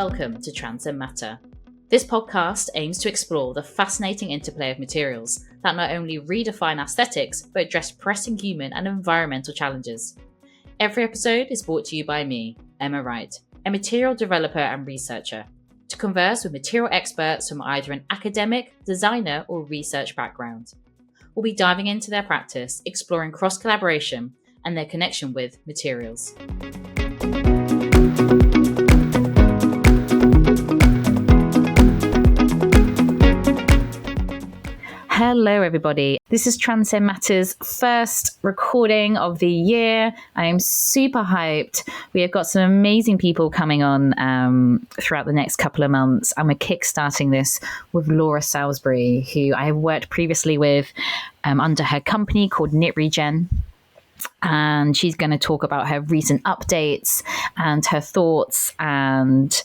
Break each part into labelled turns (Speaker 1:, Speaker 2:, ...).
Speaker 1: Welcome to Transcend Matter. This podcast aims to explore the fascinating interplay of materials that not only redefine aesthetics, but address pressing human and environmental challenges. Every episode is brought to you by me, Emma Wright, a material developer and researcher, to converse with material experts from either an academic, designer, or research background. We'll be diving into their practice, exploring cross-collaboration and their connection with materials. Hello everybody, this is Transcend Matter's first recording of the year. I am super hyped. We have got some amazing people coming on throughout the next couple of months, and we're kickstarting this with Laura Salisbury, who I have worked previously with under her company called KnitRegen. And she's going to talk about her recent updates and her thoughts and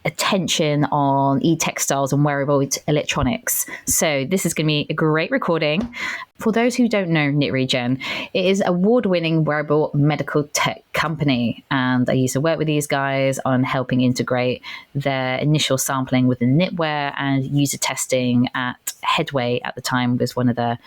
Speaker 1: attention on e-textiles and wearable electronics. So this is going to be a great recording. For those who don't know KnitRegen, it is an award-winning wearable medical tech company. And I used to work with these guys on helping integrate their initial sampling within knitwear, and user testing at Headway at the time was one of the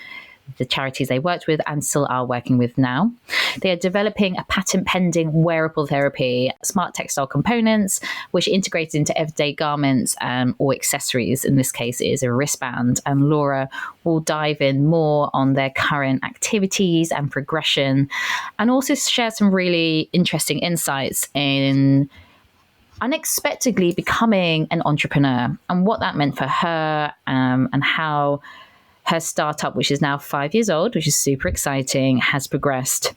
Speaker 1: charities they worked with and still are working with now. They are developing a patent-pending wearable therapy, smart textile components, which integrates into everyday garments or accessories. In this case, it is a wristband. And Laura will dive in more on their current activities and progression, and also share some really interesting insights in unexpectedly becoming an entrepreneur and what that meant for her, and how her startup, which is now 5 years old, which is super exciting, has progressed,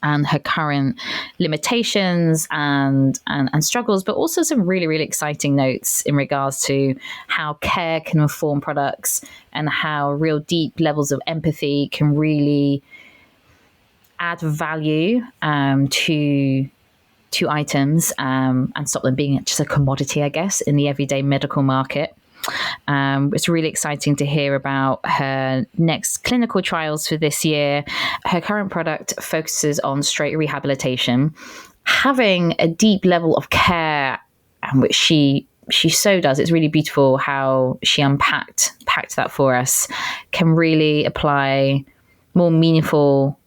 Speaker 1: and her current limitations and struggles, but also some really, really exciting notes in regards to how care can inform products and how real deep levels of empathy can really add value to items and stop them being just a commodity, I guess, in the everyday medical market. It's really exciting to hear about her next clinical trials for this year. Her current product focuses on straight rehabilitation, having a deep level of care, which she so does. It's really beautiful how she packed that for us, can really apply more meaningful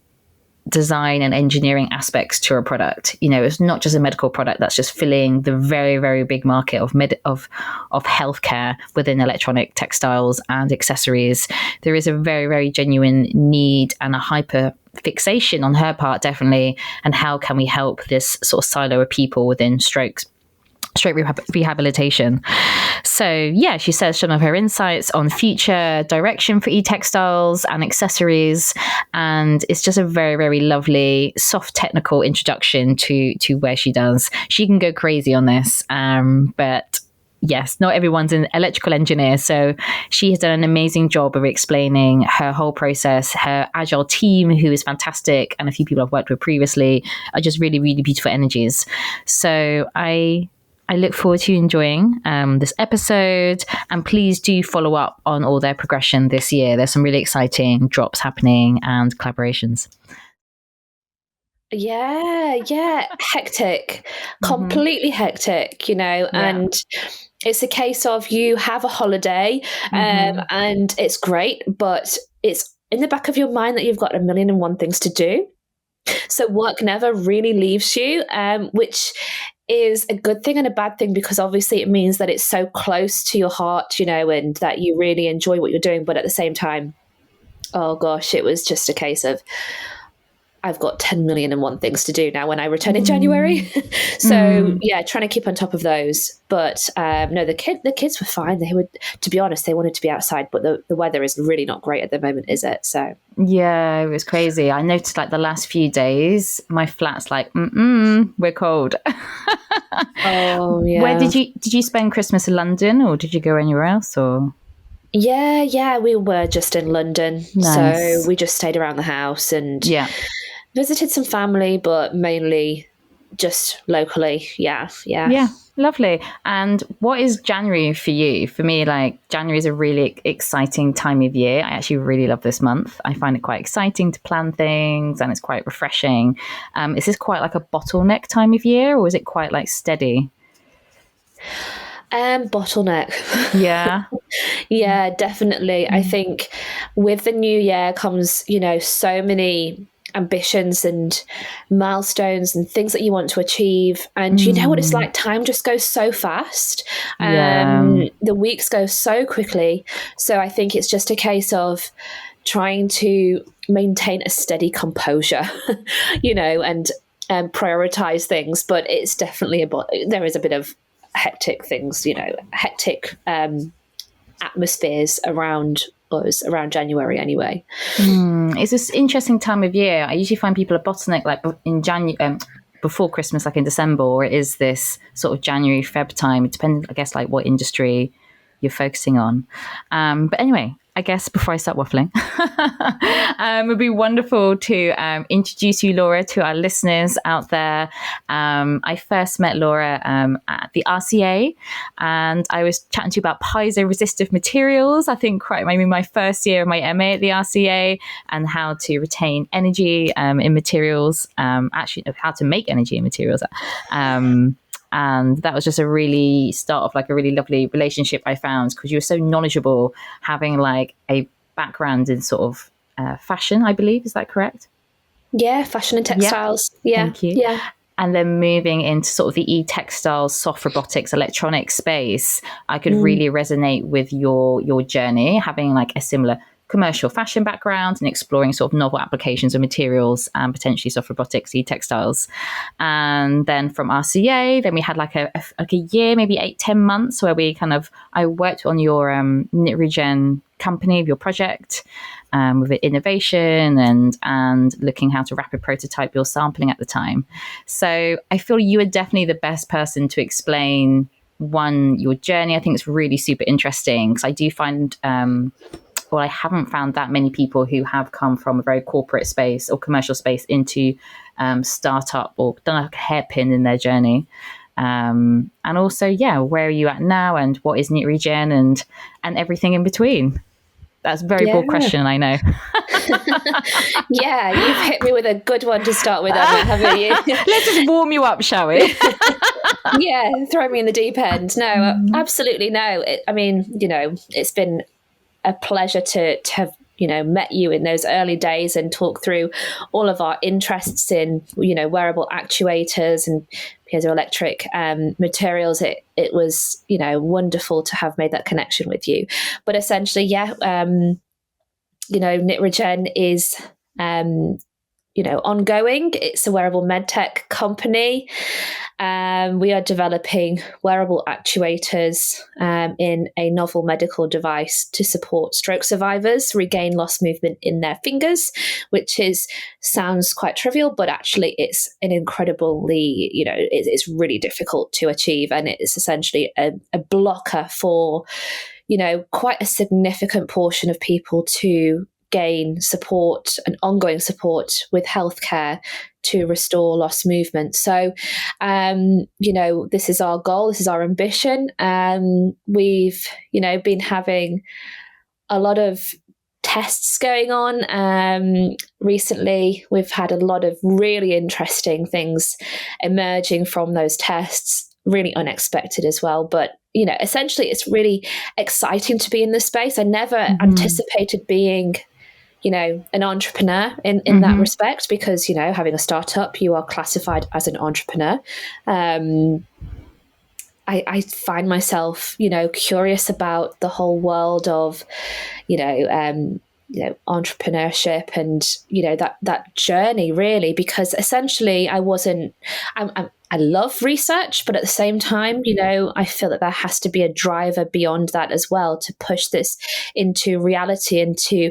Speaker 1: design and engineering aspects to a product. You know, it's not just a medical product that's just filling the very, very big market of healthcare within electronic textiles and accessories. There is a very, very genuine need and a hyper fixation on her part, definitely. And how can we help this sort of silo of people within straight rehabilitation? So yeah, she says some of her insights on future direction for e-textiles and accessories, and it's just a very, very lovely, soft technical introduction to where she does. She can go crazy on this, but yes, not everyone's an electrical engineer, so she has done an amazing job of explaining her whole process. Her agile team, who is fantastic, and a few people I've worked with previously, are just really, really beautiful energies. So I look forward to you enjoying this episode, and please do follow up on all their progression this year. There's some really exciting drops happening and collaborations.
Speaker 2: Yeah. Hectic, completely hectic, and it's a case of you have a holiday and it's great, but it's in the back of your mind that you've got 1,000,001 things to do. So work never really leaves you, which is a good thing and a bad thing, because obviously it means that it's so close to your heart, and that you really enjoy what you're doing. But at the same time, oh gosh, it was just a case of, I've got 10,000,001 things to do now when I return in January. So yeah, trying to keep on top of those. But no, the kids were fine. They would, to be honest, they wanted to be outside, but the weather is really not great at the moment, is it? So
Speaker 1: yeah, it was crazy. I noticed like the last few days, my flat's like, we're cold.
Speaker 2: Oh yeah.
Speaker 1: Where did you spend Christmas in London, or did you go anywhere else? Or
Speaker 2: yeah, we were just in London.
Speaker 1: Nice.
Speaker 2: So we just stayed around the house and visited some family, but mainly just locally. Yeah.
Speaker 1: Lovely. And what is January for you? For me, like, January is a really exciting time of year. I actually really love this month. I find it quite exciting to plan things, and it's quite refreshing. Is this quite like a bottleneck time of year, or is it quite like steady?
Speaker 2: Bottleneck.
Speaker 1: Yeah.
Speaker 2: Yeah, definitely. I think with the new year comes, so many ambitions and milestones and things that you want to achieve. And you know what it's like? Time just goes so fast.
Speaker 1: Yeah.
Speaker 2: The weeks go so quickly. So I think it's just a case of trying to maintain a steady composure, and prioritize things. But it's definitely there is a bit of hectic things, hectic atmospheres around us around January anyway.
Speaker 1: It's this interesting time of year. I usually find people a bottleneck like in January, before Christmas, like in December, or it is this sort of January, Feb time. It depends, I guess, like what industry you're focusing on. But anyway, I guess before I start waffling, it would be wonderful to introduce you, Laura, to our listeners out there. I first met Laura at the RCA, and I was chatting to you about piezo-resistive materials. I think maybe my first year of my MA at the RCA, and how to retain energy in materials, actually how to make energy in materials. And that was just a really start of like a really lovely relationship I found, because you were so knowledgeable, having like a background in sort of fashion, I believe. Is that correct?
Speaker 2: Yeah, fashion and textiles. Yeah.
Speaker 1: Thank you.
Speaker 2: Yeah.
Speaker 1: And then moving into sort of the e-textiles, soft robotics, electronic space, I could really resonate with your journey, having like a similar commercial fashion background and exploring sort of novel applications of materials and potentially soft robotics, e-textiles. And then from RCA, then we had like a year, maybe 8-10 months, where I worked on your KnitRegen company, your project, with innovation and looking how to rapid prototype your sampling at the time. So I feel you are definitely the best person to explain your journey. I think it's really super interesting, because I do find I haven't found that many people who have come from a very corporate space or commercial space into startup, or done like a hairpin in their journey. And also, where are you at now, and what is KnitRegen, and everything in between? That's a very broad question, I know.
Speaker 2: Yeah, you've hit me with a good one to start with, Emma, haven't you?
Speaker 1: Let's just warm you up, shall we?
Speaker 2: Yeah, throw me in the deep end. No, absolutely no. It's been a pleasure to have met you in those early days and talk through all of our interests in wearable actuators and piezoelectric materials. It was wonderful to have made that connection with you. But essentially, KnitRegen is ongoing. It's a wearable medtech company. We are developing wearable actuators in a novel medical device to support stroke survivors regain lost movement in their fingers, which sounds quite trivial, but actually it's an incredibly, it's really difficult to achieve. And it's essentially a blocker for, quite a significant portion of people to gain support and ongoing support with healthcare to restore lost movement. So, this is our goal. This is our ambition. We've, been having a lot of tests going on. Recently, we've had a lot of really interesting things emerging from those tests, really unexpected as well. But, essentially, it's really exciting to be in this space. I never anticipated being an entrepreneur in that respect, because, having a startup, you are classified as an entrepreneur. I find myself, curious about the whole world of, entrepreneurship and, that journey really, because essentially I love research, but at the same time, I feel that there has to be a driver beyond that as well to push this into reality and to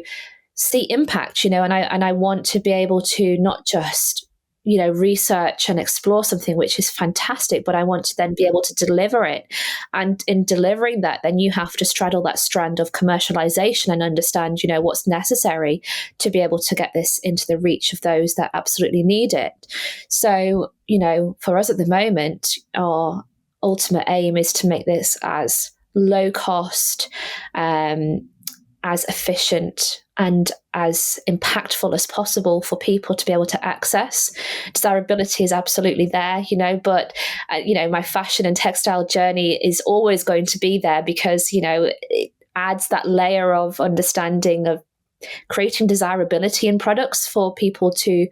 Speaker 2: see impact, and I want to be able to not just, research and explore something, which is fantastic, but I want to then be able to deliver it. And in delivering that, then you have to straddle that strand of commercialization and understand, what's necessary to be able to get this into the reach of those that absolutely need it. So, for us at the moment, our ultimate aim is to make this as low cost, as efficient and as impactful as possible for people to be able to access. Desirability is absolutely there, but my fashion and textile journey is always going to be there because, it adds that layer of understanding of creating desirability in products for people to,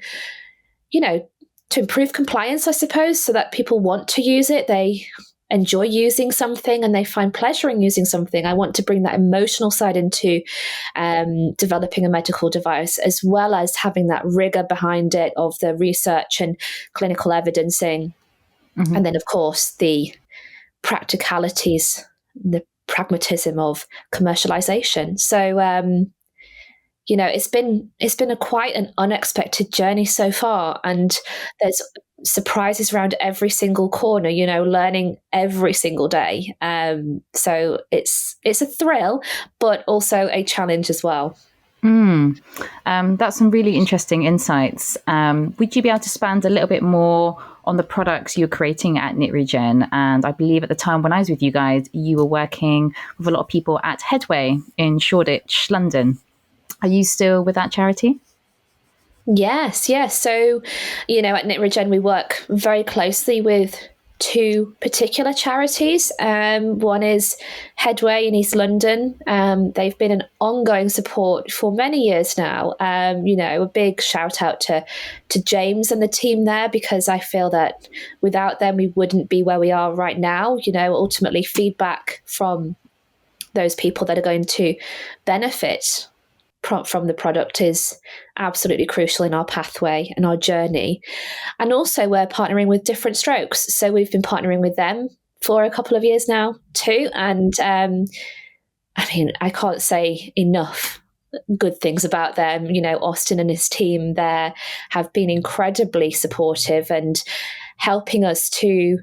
Speaker 2: to improve compliance, I suppose, so that people want to use it. They enjoy using something and they find pleasure in using something. I want to bring that emotional side into developing a medical device, as well as having that rigor behind it of the research and clinical evidencing. Mm-hmm. And then, of course, the practicalities, the pragmatism of commercialization. So, it's been quite an unexpected journey so far, and there's surprises around every single corner, learning every single day. So it's a thrill, but also a challenge as well.
Speaker 1: That's some really interesting insights. Would you be able to expand a little bit more on the products you're creating at KnitRegen? And I believe at the time when I was with you guys, you were working with a lot of people at Headway in Shoreditch, London. Are you still with that charity?
Speaker 2: Yes. So, at KnitRegen, we work very closely with two particular charities. One is Headway in East London. They've been an ongoing support for many years now. A big shout out to James and the team there, because I feel that without them, we wouldn't be where we are right now. Ultimately feedback from those people that are going to benefit from the product is absolutely crucial in our pathway and our journey. And also we're partnering with Different Strokes. So we've been partnering with them for a couple of years now too. And I can't say enough good things about them. Austin and his team there have been incredibly supportive and helping us to,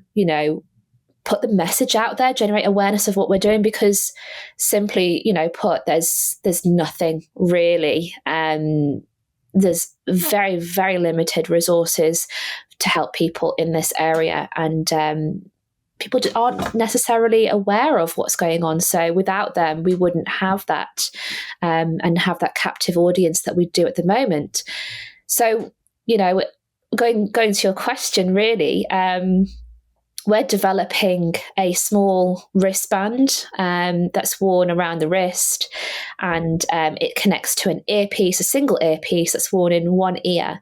Speaker 2: put the message out there, generate awareness of what we're doing, because simply, put, there's nothing really. There's very, very limited resources to help people in this area. And people aren't necessarily aware of what's going on. So without them, we wouldn't have that and have that captive audience that we do at the moment. So, going to your question, really, we're developing a small wristband that's worn around the wrist, and it connects to an earpiece, a single earpiece that's worn in one ear.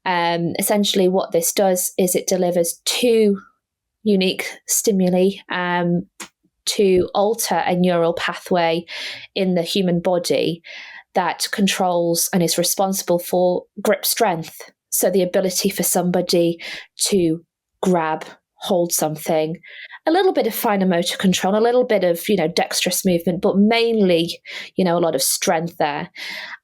Speaker 2: Essentially, what this does is it delivers two unique stimuli to alter a neural pathway in the human body that controls and is responsible for grip strength. So the ability for somebody to grab, hold something, a little bit of finer motor control, a little bit of, dexterous movement, but mainly, a lot of strength there.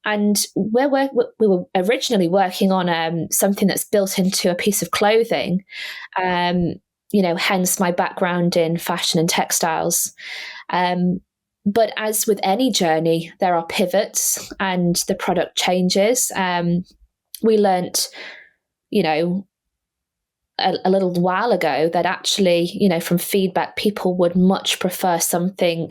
Speaker 2: And we were originally working on something that's built into a piece of clothing, hence my background in fashion and textiles. But as with any journey, there are pivots and the product changes. We learnt, a little while ago that actually, from feedback, people would much prefer something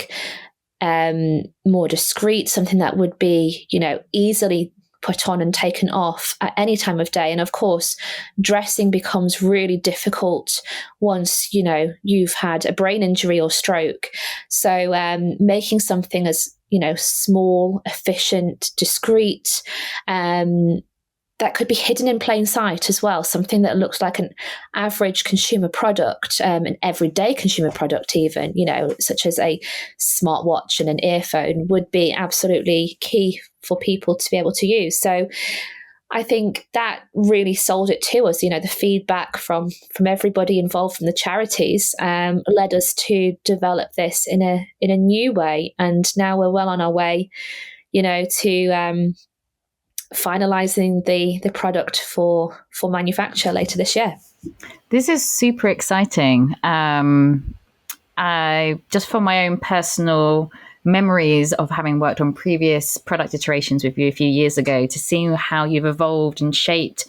Speaker 2: more discreet, something that would be, easily put on and taken off at any time of day. And of course, dressing becomes really difficult once, you've had a brain injury or stroke. So making something as, small, efficient, discreet, that could be hidden in plain sight as well, something that looks like an average consumer product, an everyday consumer product even, such as a smartwatch and an earphone, would be absolutely key for people to be able to use. So I think that really sold it to us. The feedback from everybody involved, from the charities, led us to develop this in a new way. And now we're well on our way, to finalizing the product for manufacture later this year.
Speaker 1: This is super exciting. I just from my own personal memories of having worked on previous product iterations with you a few years ago, to see how you've evolved and shaped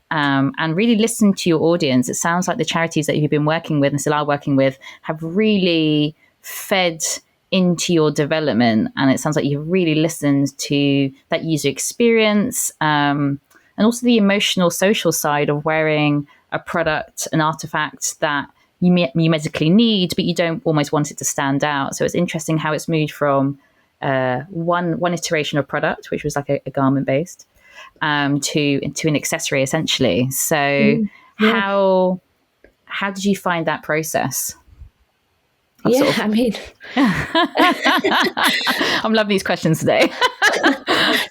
Speaker 1: and really listened to your audience. It sounds like the charities that you've been working with and still are working with have really fed into your development, and it sounds like you've really listened to that user experience and also the emotional, social side of wearing a product, an artifact that you medically need, but you don't almost want it to stand out. So it's interesting how it's moved from one iteration of product, which was like a garment based, to an accessory essentially. So how did you find that process?
Speaker 2: I mean,
Speaker 1: I'm loving these questions today.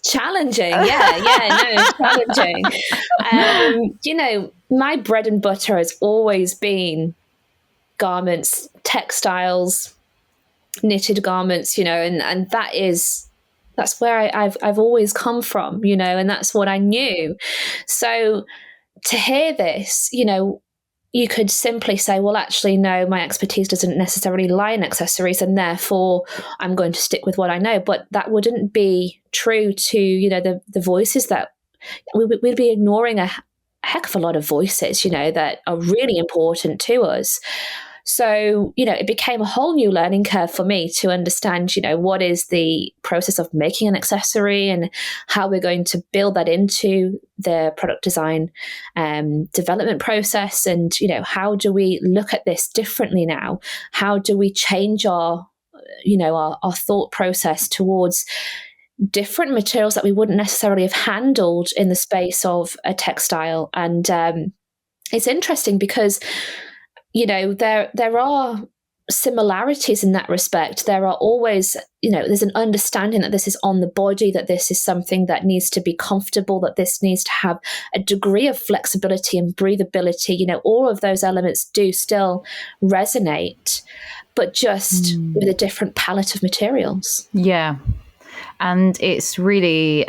Speaker 2: Challenging. Challenging. My bread and butter has always been garments, textiles, knitted garments, and that's where I've always come from, and that's what I knew. So to hear this, you could simply say, well, actually, no, my expertise doesn't necessarily lie in accessories, and therefore I'm going to stick with what I know. But that wouldn't be true to, the voices that we'd be ignoring a heck of a lot of voices, that are really important to us. So, it became a whole new learning curve for me to understand, what is the process of making an accessory and how we're going to build that into the product design development process. And, how do we look at this differently now? How do we change our thought process towards different materials that we wouldn't necessarily have handled in the space of a textile? And it's interesting because there are similarities in that respect. There are always, there's an understanding that this is on the body, that this is something that needs to be comfortable, that this needs to have a degree of flexibility and breathability. All of those elements do still resonate, but just with a different palette of materials.
Speaker 1: Yeah. And it's really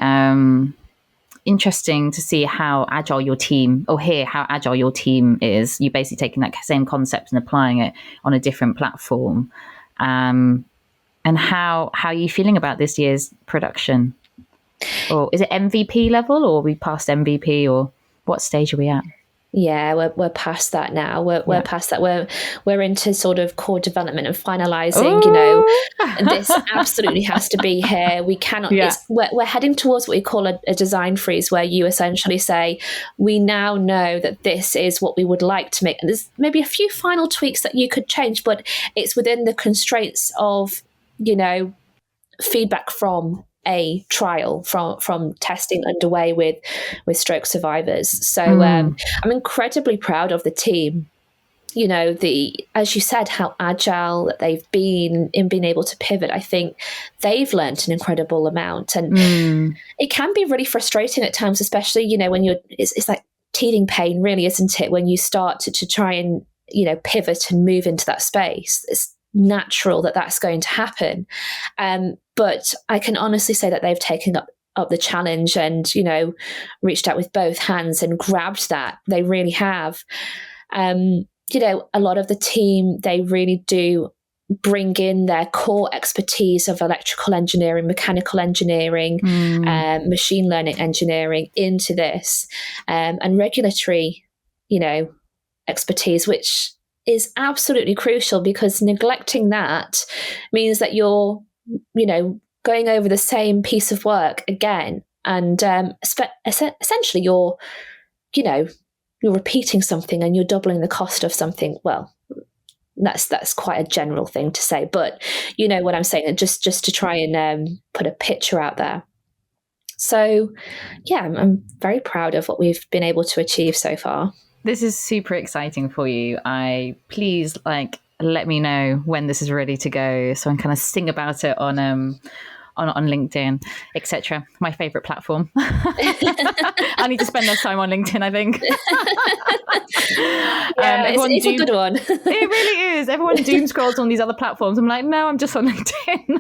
Speaker 1: interesting to see how agile your team, or hear how agile your team is. You're basically taking that same concept and applying it on a different platform. And how are you feeling about this year's production? Or is it MVP level, or are we past MVP, or what stage are we at?
Speaker 2: Yeah, we're past that now. We're past that. We're into sort of core development and finalizing. This absolutely has to be here. We cannot. Yeah. We're heading towards what we call a design freeze, where you essentially say, we now know that this is what we would like to make, and there's maybe a few final tweaks that you could change, but it's within the constraints of feedback from a trial, from testing underway with stroke survivors. So I'm incredibly proud of the team. As you said, how agile that they've been in being able to pivot. I think they've learned an incredible amount, and it can be really frustrating at times, especially when it's like teething pain, really, isn't it? When you start to try and pivot and move into that space, it's natural that that's going to happen. But I can honestly say that they've taken up the challenge and, reached out with both hands and grabbed that. They really have. A lot of the team, they really do bring in their core expertise of electrical engineering, mechanical engineering, machine learning engineering into this, and regulatory, expertise, which is absolutely crucial, because neglecting that means that you're going over the same piece of work again, and essentially you're repeating something and you're doubling the cost of something. Well, that's quite a general thing to say, but you know what I'm saying, just to try and put a picture out there. So yeah, I'm very proud of what we've been able to achieve so far.
Speaker 1: This is super exciting for you. Please let me know when this is ready to go, so I can kind of sing about it on LinkedIn, etc. My favorite platform. I need to spend less time on LinkedIn, I think.
Speaker 2: It's a good one.
Speaker 1: It really is. Everyone doom scrolls on these other platforms. I'm like, no, I'm just on LinkedIn.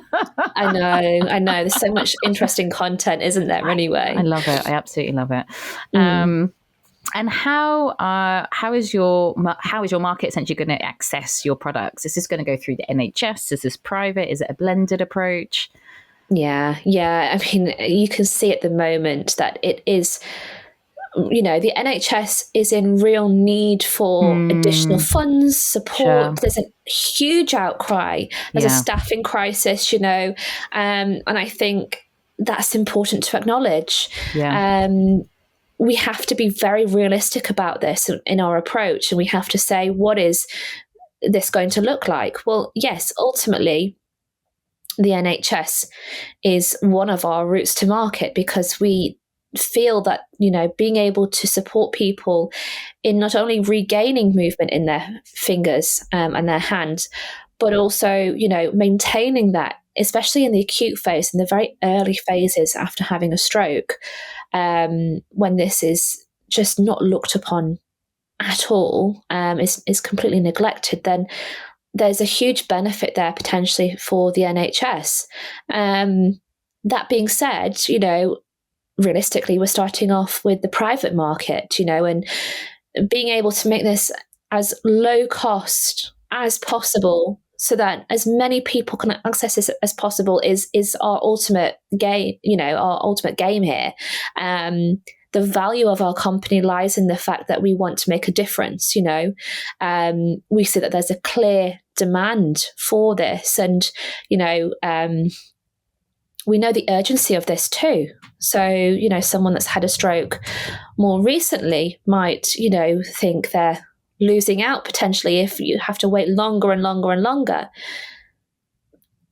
Speaker 2: I know. There's so much interesting content, isn't there? Anyway,
Speaker 1: I love it. I absolutely love it. And how is your market essentially going to access your products? Is this going to go through the NHS? Is this private? Is it a blended approach?
Speaker 2: Yeah. I mean, you can see at the moment that it is, the NHS is in real need for additional funds, support. Sure. There's a huge outcry. There's a staffing crisis, and I think that's important to acknowledge. Yeah. We have to be very realistic about this in our approach, and we have to say what is this going to look like? Well, yes, ultimately, the NHS is one of our routes to market, because we feel that, being able to support people in not only regaining movement in their fingers and their hands, but also, maintaining that, especially in the acute phase, in the very early phases after having a stroke, when this is just not looked upon at all, is completely neglected, then there's a huge benefit there potentially for the NHS. That being said, realistically, we're starting off with the private market, and being able to make this as low cost as possible, so that as many people can access this as possible, is our ultimate game, our ultimate game here. The value of our company lies in the fact that we want to make a difference. We see that there's a clear demand for this, and we know the urgency of this too. So, someone that's had a stroke more recently might, think they're losing out potentially if you have to wait longer and longer and longer.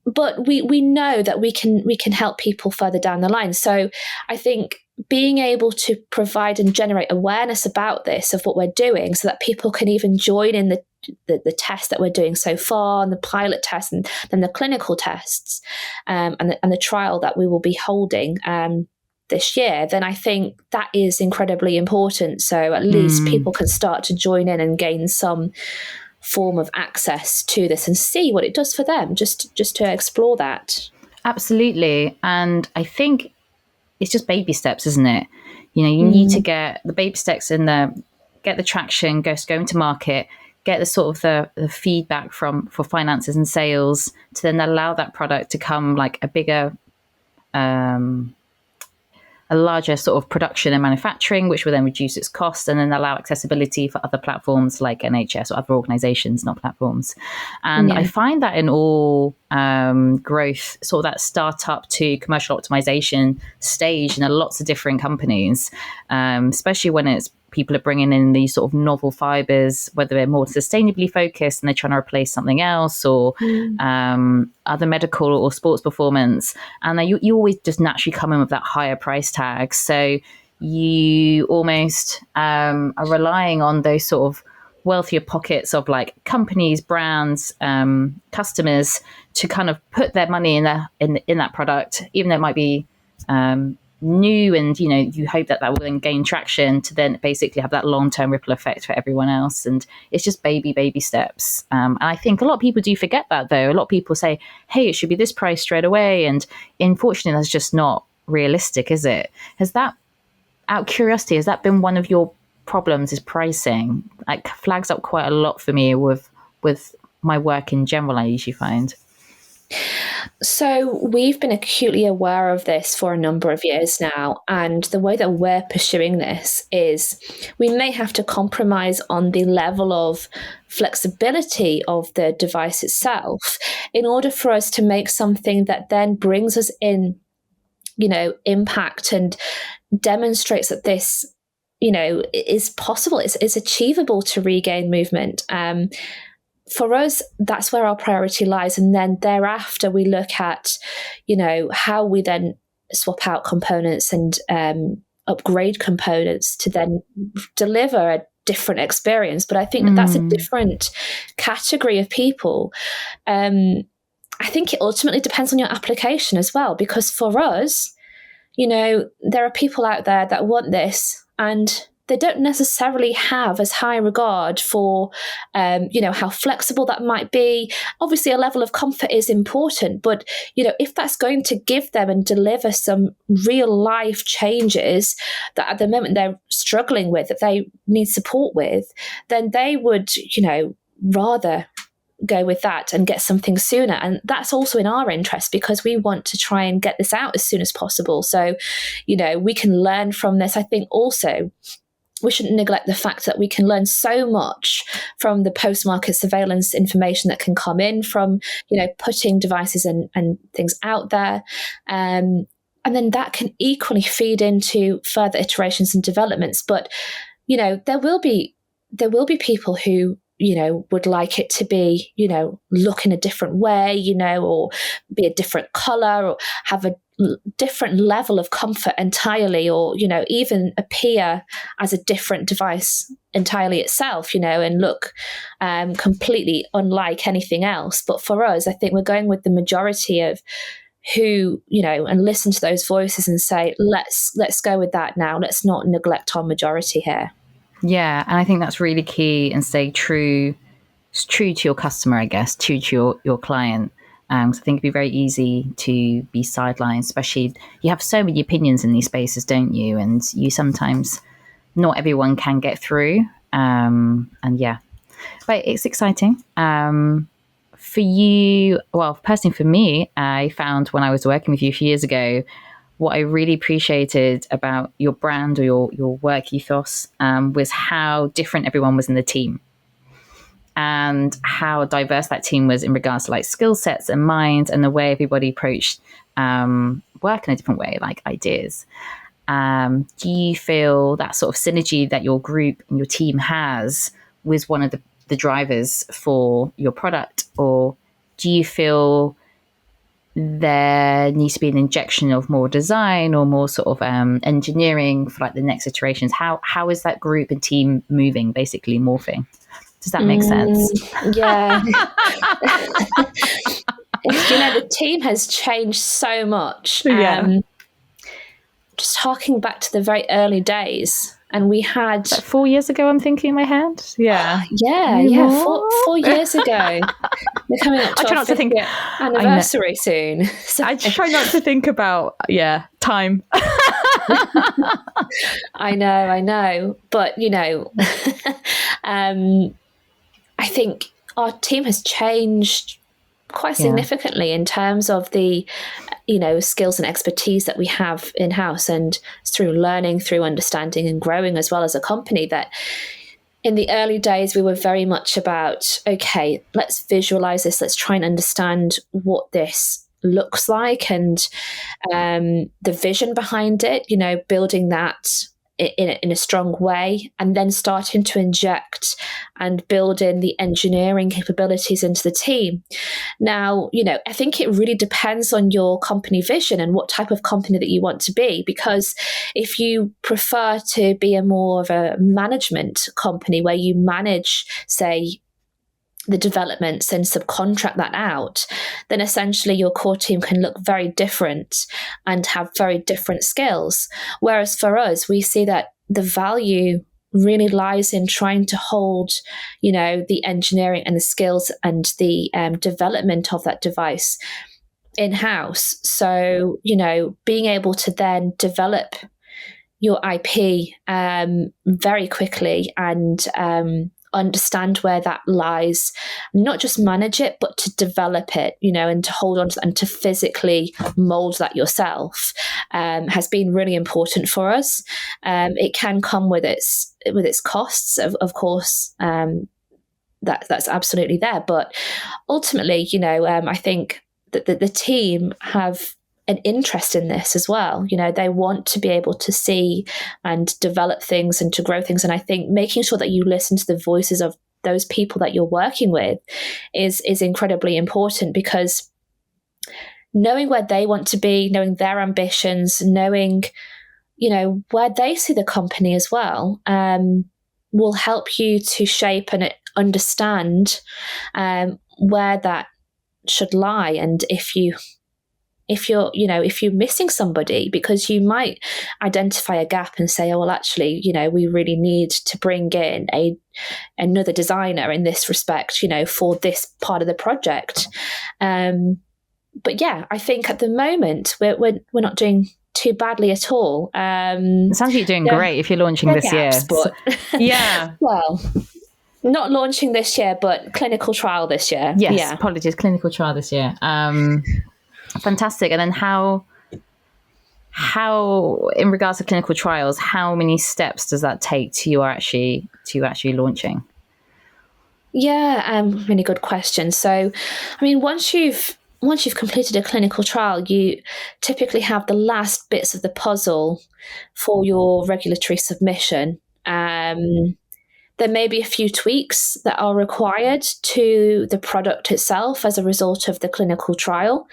Speaker 2: But we know that we can help people further down the line. So I think being able to provide and generate awareness about this, of what we're doing, so that people can even join in the test that we're doing so far, and the pilot test, and then the clinical tests, and the trial that we will be holding this year, then I think that is incredibly important. So at least people can start to join in and gain some form of access to this and see what it does for them, just to explore that.
Speaker 1: Absolutely. And I think it's just baby steps, isn't it? You need to get the baby steps in there, get the traction, go into market, get the sort of the feedback for finances and sales, to then allow that product to come like a bigger, a larger sort of production and manufacturing, which will then reduce its costs, and then allow accessibility for other platforms like NHS or other organizations, not platforms. And I find that in all growth, sort of that startup to commercial optimization stage in lots of different companies, especially when it's people are bringing in these sort of novel fibers, whether they're more sustainably focused and they're trying to replace something else, or other medical or sports performance. And you always just naturally come in with that higher price tag. So you almost are relying on those sort of wealthier pockets of like companies, brands, customers, to kind of put their money in that product, even though it might be new, and you hope that will then gain traction to then basically have that long-term ripple effect for everyone else. And it's just baby steps, and I think a lot of people do forget that, though. A lot of people say, hey, it should be this price straight away, and unfortunately that's just not realistic, is it? Out of curiosity, has that been one of your problems, is pricing? Like, flags up quite a lot for me with my work in general, I usually find.
Speaker 2: So we've been acutely aware of this for a number of years now, and the way that we're pursuing this is we may have to compromise on the level of flexibility of the device itself in order for us to make something that then brings us in, impact, and demonstrates that this, is possible, it's achievable to regain movement. For us, that's where our priority lies. And then thereafter, we look at, how we then swap out components and upgrade components to then deliver a different experience. But I think that's a different category of people. I think it ultimately depends on your application as well, because for us, there are people out there that want this, and they don't necessarily have as high regard for, how flexible that might be. Obviously, a level of comfort is important, but, if that's going to give them and deliver some real life changes that at the moment they're struggling with, that they need support with, then they would, rather go with that and get something sooner. And that's also in our interest, because we want to try and get this out as soon as possible. So, we can learn from this. I think also, we shouldn't neglect the fact that we can learn so much from the post-market surveillance information that can come in from, putting devices and things out there. And then that can equally feed into further iterations and developments. But, there will be people who, would like it to be, look in a different way, or be a different color, or have a different level of comfort entirely, or, even appear as a different device entirely itself, and look completely unlike anything else. But for us, I think we're going with the majority of who, and listen to those voices and say, let's go with that now. Let's not neglect our majority here.
Speaker 1: Yeah, and I think that's really key, and stay true to your customer, I guess, true to your client. So I think it'd be very easy to be sidelined, especially you have so many opinions in these spaces, don't you? And you sometimes, not everyone can get through. And yeah, but it's exciting. For you, well, personally for me, I found when I was working with you a few years ago, what I really appreciated about your brand or your work ethos was how different everyone was in the team, and how diverse that team was in regards to like skill sets and minds, and the way everybody approached work in a different way, like ideas. Do you feel that sort of synergy that your group and your team has was one of the drivers for your product, or do you feel there needs to be an injection of more design or more sort of engineering for like the next iterations? How is that group and team moving, basically morphing? Does that make sense?
Speaker 2: Yeah. The team has changed so much.
Speaker 1: Yeah.
Speaker 2: Just harking back to the very early days, and we had
Speaker 1: like 4 years ago, I'm thinking in my head. Yeah.
Speaker 2: Yeah. 4 years ago. We're coming up to our 50th anniversary soon.
Speaker 1: So. I try not to think about, time.
Speaker 2: I know. But, I think our team has changed quite significantly in terms of the, skills and expertise that we have in-house, and through learning, through understanding and growing as well as a company. That in the early days, we were very much about, okay, let's visualize this. Let's try and understand what this looks like, and the vision behind it, building that in a strong way, and then starting to inject and build in the engineering capabilities into the team. Now, I think it really depends on your company vision and what type of company that you want to be, because if you prefer to be more of a management company where you manage, say, the developments and subcontract that out, then essentially your core team can look very different and have very different skills. Whereas for us, we see that the value really lies in trying to hold, the engineering and the skills and the development of that device in-house. So, being able to then develop your IP very quickly and understand where that lies, not just manage it, but to develop it, and to hold on to and to physically mold that yourself has been really important for us. It can come with its costs, of course. That's absolutely there, but ultimately, I think that the team have an interest in this as well. They want to be able to see and develop things and to grow things. And I think making sure that you listen to the voices of those people that you're working with is incredibly important, because knowing where they want to be, knowing their ambitions, knowing, where they see the company as well, will help you to shape and understand where that should lie. And if you're missing somebody, because you might identify a gap and say, oh, well, actually, we really need to bring in another designer in this respect, for this part of the project. But yeah, I think at the moment we're not doing too badly at all.
Speaker 1: It sounds like you're doing great if you're launching this year.
Speaker 2: But
Speaker 1: yeah.
Speaker 2: Well, not launching this year, but clinical trial this year.
Speaker 1: Yes,
Speaker 2: yeah.
Speaker 1: Apologies, clinical trial this year. Fantastic. And then how in regards to clinical trials, how many steps does that take to you actually launching?
Speaker 2: Yeah, really good question. So, I mean, once you've completed a clinical trial, you typically have the last bits of the puzzle for your regulatory submission. there may be a few tweaks that are required to the product itself as a result of the clinical trial,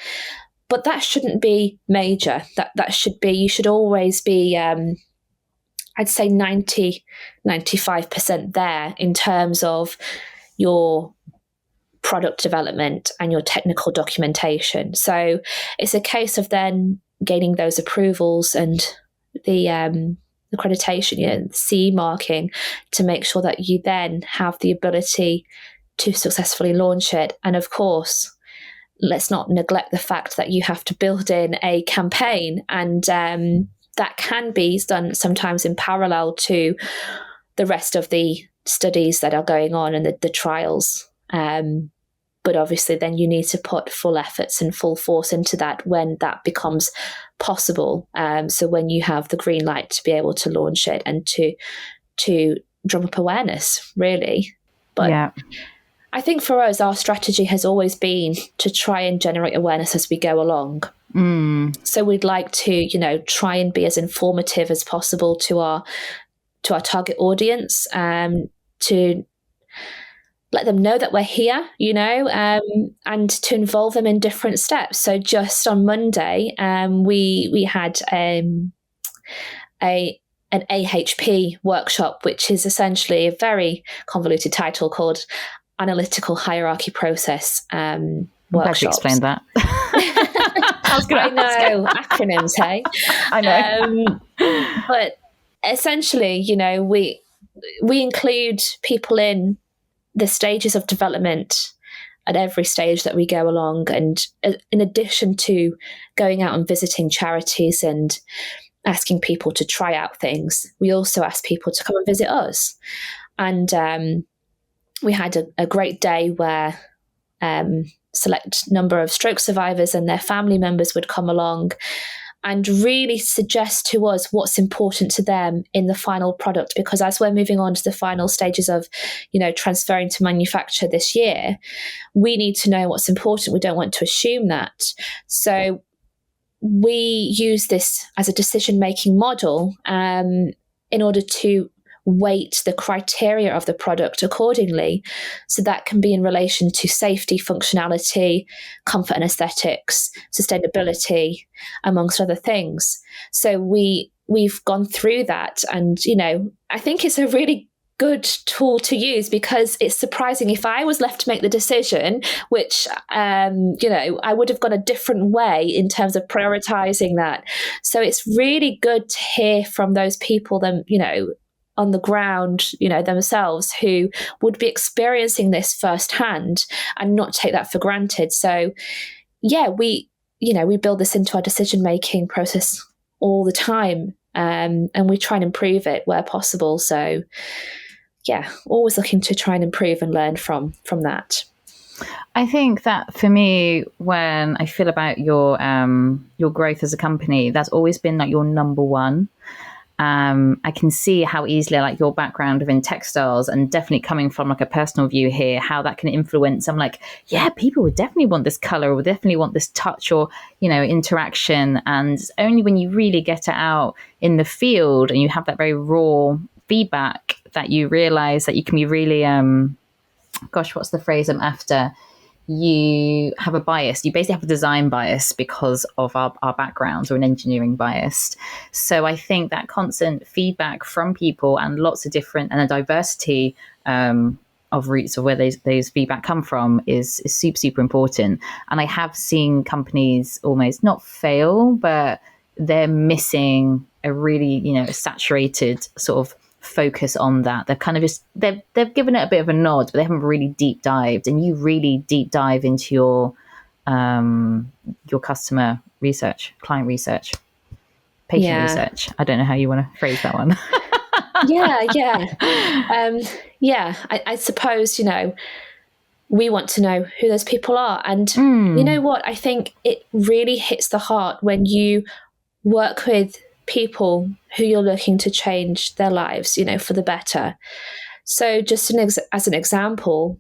Speaker 2: but that shouldn't be major. That should be, you should always be, I'd say 95% there in terms of your product development and your technical documentation. So it's a case of then gaining those approvals and the accreditation, the CE marking, to make sure that you then have the ability to successfully launch it. And of course, let's not neglect the fact that you have to build in a campaign, and that can be done sometimes in parallel to the rest of the studies that are going on and the trials. But obviously then you need to put full efforts and full force into that when that becomes possible. So when you have the green light to be able to launch it and to drum up awareness, really. But yeah. I think for us, our strategy has always been to try and generate awareness as we go along. So we'd like to, try and be as informative as possible to our target audience, to let them know that we're here, and to involve them in different steps. So just on Monday, we had an AHP workshop, which is essentially a very convoluted title called Analytical Hierarchy Process workshops.
Speaker 1: Explain that.
Speaker 2: I know, acronyms, hey?
Speaker 1: I know.
Speaker 2: But essentially, we include people in the stages of development at every stage that we go along. And in addition to going out and visiting charities and asking people to try out things, we also ask people to come and visit us. And we had a great day where select number of stroke survivors and their family members would come along and really suggest to us what's important to them in the final product. Because as we're moving on to the final stages of, transferring to manufacture this year, we need to know what's important. We don't want to assume that. So we use this as a decision-making model in order to weight the criteria of the product accordingly. So that can be in relation to safety, functionality, comfort and aesthetics, sustainability, amongst other things. So we've gone through that, and I think it's a really good tool to use, because it's surprising. If I was left to make the decision, which I would have gone a different way in terms of prioritizing that. So it's really good to hear from those people, on the ground, themselves, who would be experiencing this firsthand, and not take that for granted. So yeah, we build this into our decision-making process all the time, and we try and improve it where possible. So yeah, always looking to try and improve and learn from that.
Speaker 1: I think that for me, when I feel about your growth as a company, that's always been like your number one. I can see how easily, like, your background within textiles, and definitely coming from like a personal view here, how that can influence. I'm like, yeah, people would definitely want this color, or would definitely want this touch, or, interaction. And it's only when you really get it out in the field and you have that very raw feedback that you realize that you can be really, what's the phrase I'm after? You have a bias. You basically have a design bias because of our backgrounds, or an engineering bias. So I think that constant feedback from people, and lots of different, and a diversity of routes of where those feedback come from is super, super important. And I have seen companies almost not fail, but they're missing a really, a saturated sort of focus on that. They're kind of just they've given it a bit of a nod, but they haven't really deep dived. And you really deep dive into your customer research, client research, patient research. I don't know how you want to phrase that one. I suppose we want to know who those people are. And you know what, I think it really hits the heart when you work with people who you're looking to change their lives, for the better. So just as an example,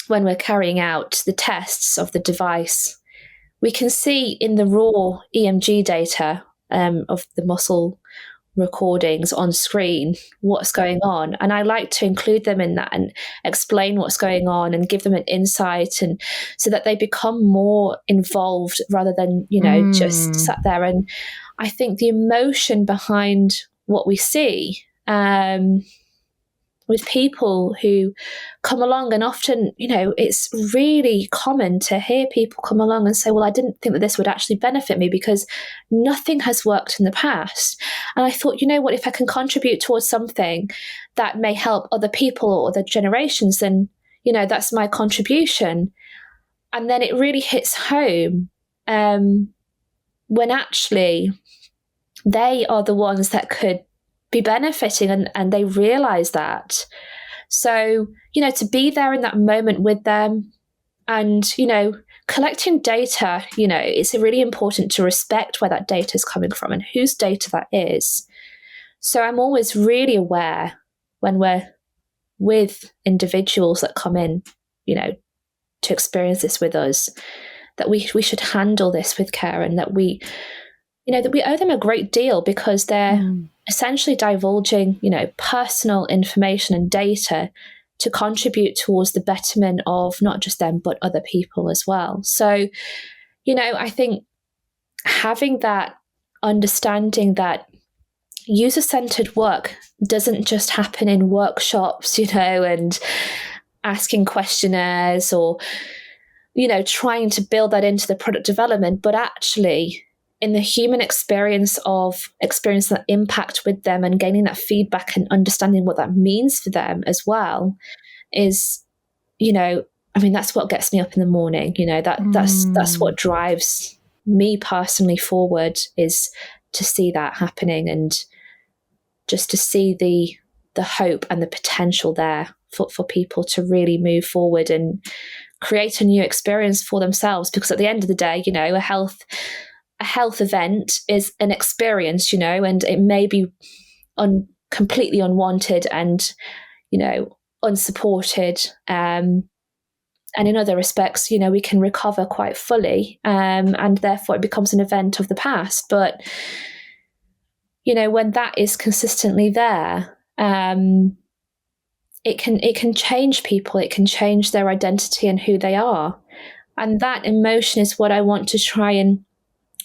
Speaker 1: when we're carrying out the tests of the device, we can see in the raw EMG data of the muscle
Speaker 2: recordings on screen what's going on, and I like to include them in that and explain what's going on and give them an insight, and so that they become more involved rather than just sat there. And I think the emotion behind what we see with people who come along, and often, it's really common to hear people come along and say, well, I didn't think that this would actually benefit me because nothing has worked in the past. And I thought, what, if I can contribute towards something that may help other people or other generations, then, that's my contribution. And then it really hits home when actually they are the ones that could be benefiting, and they realize that. So, to be there in that moment with them and, collecting data, it's really important to respect where that data is coming from and whose data that is. So I'm always really aware when we're with individuals that come in, to experience this with us, that we should handle this with care, and that we owe them a great deal, because they're essentially divulging, personal information and data to contribute towards the betterment of not just them, but other people as well. So, I think having that understanding that user-centered work doesn't just happen in workshops, and asking questionnaires or, trying to build that into the product development, but actually in the human experience of experiencing that impact with them and gaining that feedback and understanding what that means for them as well is, that's what gets me up in the morning. That's what drives me personally forward, is to see that happening and just to see the hope and the potential there for people to really move forward and create a new experience for themselves. Because at the end of the day, a health event is an experience, and it may be completely unwanted and, unsupported. And in other respects, we can recover quite fully, and therefore it becomes an event of the past. But, when that is consistently there, it can change people. It can change their identity and who they are. And that emotion is what I want to try and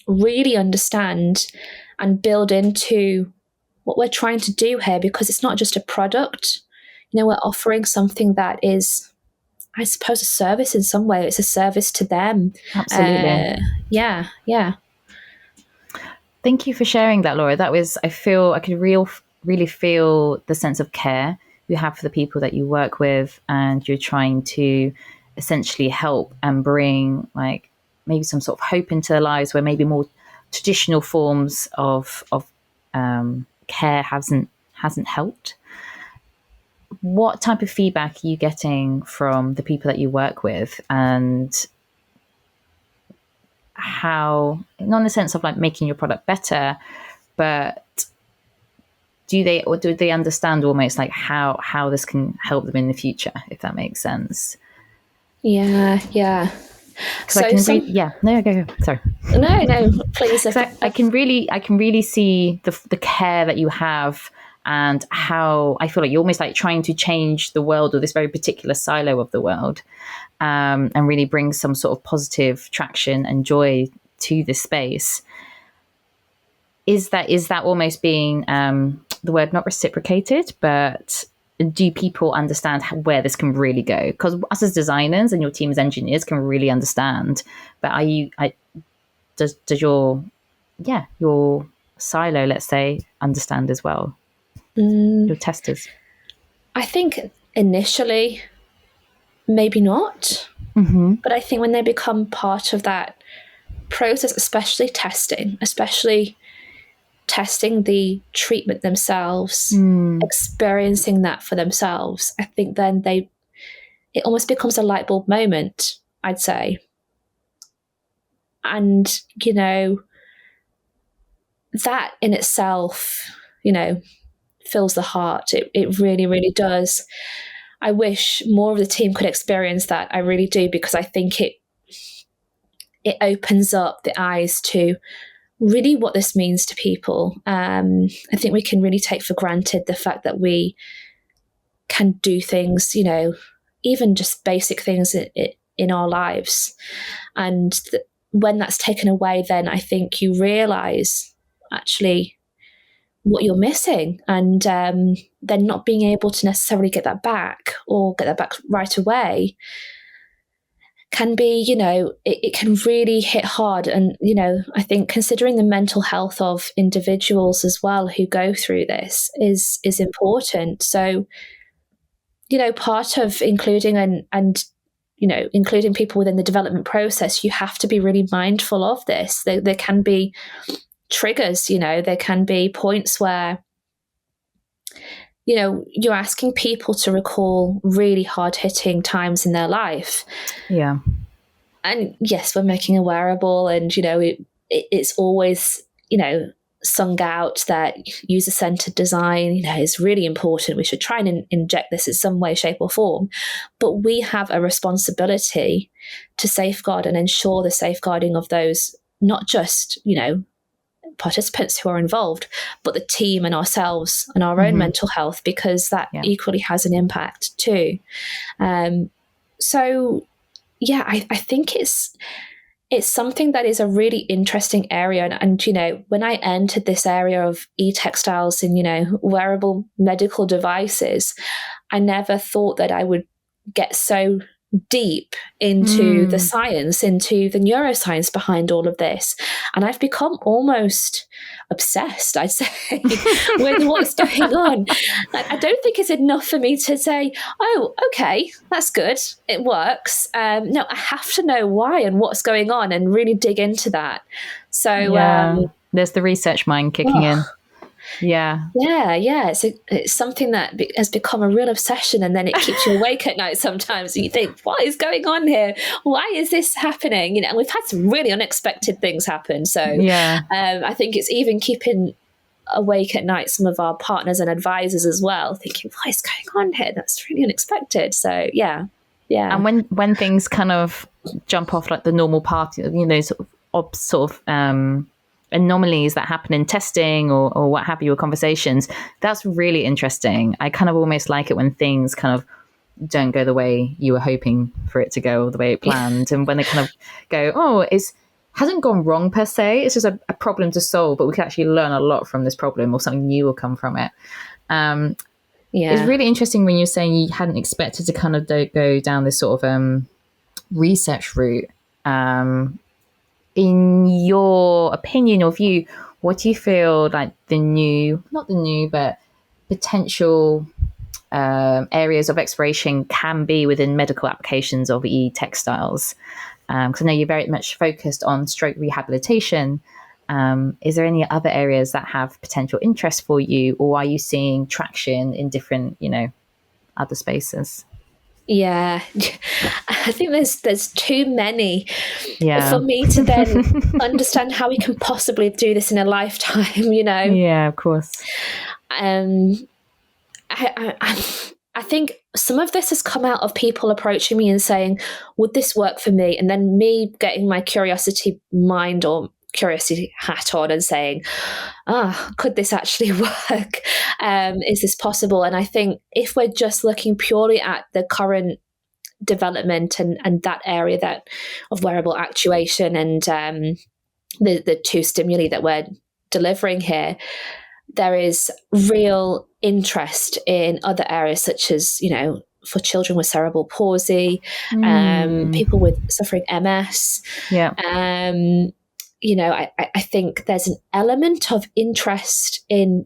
Speaker 2: really understand and build into what we're trying to do here, because it's not just a product. We're offering something that is, I suppose, a service in some way. It's a service to them.
Speaker 1: Absolutely.
Speaker 2: Yeah.
Speaker 1: Thank you for sharing that, Laura. That was, I could really feel the sense of care you have for the people that you work with, and you're trying to essentially help and bring maybe some sort of hope into their lives where maybe more traditional forms of care hasn't helped. What type of feedback are you getting from the people that you work with, and how, not in the sense of making your product better, but do they understand almost how this can help them in the future, if that makes sense?
Speaker 2: Yeah.
Speaker 1: So go. Sorry.
Speaker 2: No, please.
Speaker 1: I can really see the care that you have, and how I feel like you're almost trying to change the world, or this very particular silo of the world, and really bring some sort of positive traction and joy to this space. Is that almost being the word not reciprocated, but do people understand where this can really go? Because us as designers and your team as engineers can really understand, but does your silo, let's say, understand as well? Your testers?
Speaker 2: I think initially maybe not, but I think when they become part of that process, especially testing the treatment themselves, experiencing that for themselves, I think then it almost becomes a light bulb moment, I'd say. And, that in itself, fills the heart. It really, really does. I wish more of the team could experience that. I really do, because I think it opens up the eyes to really what this means to people. I think we can really take for granted the fact that we can do things, even just basic things in our lives. And when that's taken away, then I think you realize actually what you're missing, and then not being able to necessarily get that back or get that back right away can be, it can really hit hard. And, I think considering the mental health of individuals as well who go through this is important. So, part of including and including people within the development process, you have to be really mindful of this. There can be triggers, there can be points where, you're asking people to recall really hard-hitting times in their life.
Speaker 1: Yeah.
Speaker 2: And yes, we're making a wearable, and, it's always, sung out that user-centered design, is really important. We should try and inject this in some way, shape, or form. But we have a responsibility to safeguard and ensure the safeguarding of those, not just, participants who are involved, but the team and ourselves and our own mental health, because that equally has an impact too. So yeah, I think it's something that is a really interesting area. And when I entered this area of e-textiles and, wearable medical devices, I never thought that I would get so deep into the science, into the neuroscience behind all of this. And I've become almost obsessed, I'd say, with what's going on. I don't think it's enough for me to say, oh, okay, that's good, it works. No, I have to know why and what's going on and really dig into that. So
Speaker 1: there's the research mind kicking in. Yeah.
Speaker 2: It's something that has become a real obsession, and then it keeps you awake at night sometimes, and you think, what is going on here? Why is this happening? And we've had some really unexpected things happen. So I think it's even keeping awake at night some of our partners and advisors as well, thinking, what is going on here? That's really unexpected. So yeah.
Speaker 1: And when things kind of jump off like the normal path, sort of anomalies that happen in testing or what have you, or conversations, that's really interesting. I kind of almost like it when things kind of don't go the way you were hoping for it to go, or the way it planned. And when they kind of go, oh, it hasn't gone wrong per se, it's just a problem to solve, but we can actually learn a lot from this problem, or something new will come from it. It's really interesting when you're saying you hadn't expected to kind of go down this sort of research route. In your opinion or view, what do you feel like not the new, but potential areas of exploration can be within medical applications of e-textiles? Because I know you're very much focused on stroke rehabilitation. Is there any other areas that have potential interest for you, or are you seeing traction in different, other spaces?
Speaker 2: Yeah, I think there's too many for me to then understand how we can possibly do this in a lifetime,
Speaker 1: Yeah, of course.
Speaker 2: I think some of this has come out of people approaching me and saying, would this work for me? And then me getting my curiosity mind or curiosity hat on and saying, could this actually work? Is this possible? And I think if we're just looking purely at the current development and that area of wearable actuation and the two stimuli that we're delivering here, there is real interest in other areas, such as, for children with cerebral palsy, people with suffering MS. I think there's an element of interest in,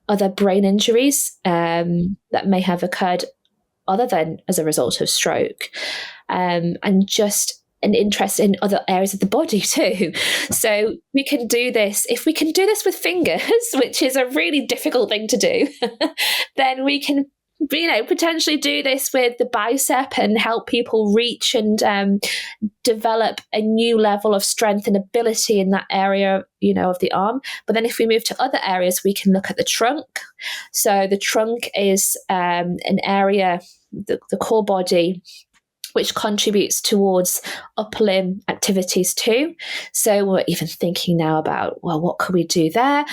Speaker 2: other brain injuries that may have occurred other than as a result of stroke, and just an interest in other areas of the body too. So we can do this. If we can do this with fingers, which is a really difficult thing to do, then we can, potentially do this with the bicep and help people reach and develop a new level of strength and ability in that area, of the arm. But then if we move to other areas, we can look at the trunk. So the trunk is an area, the core body, which contributes towards upper limb activities too. So we're even thinking now about, well, what could we do there?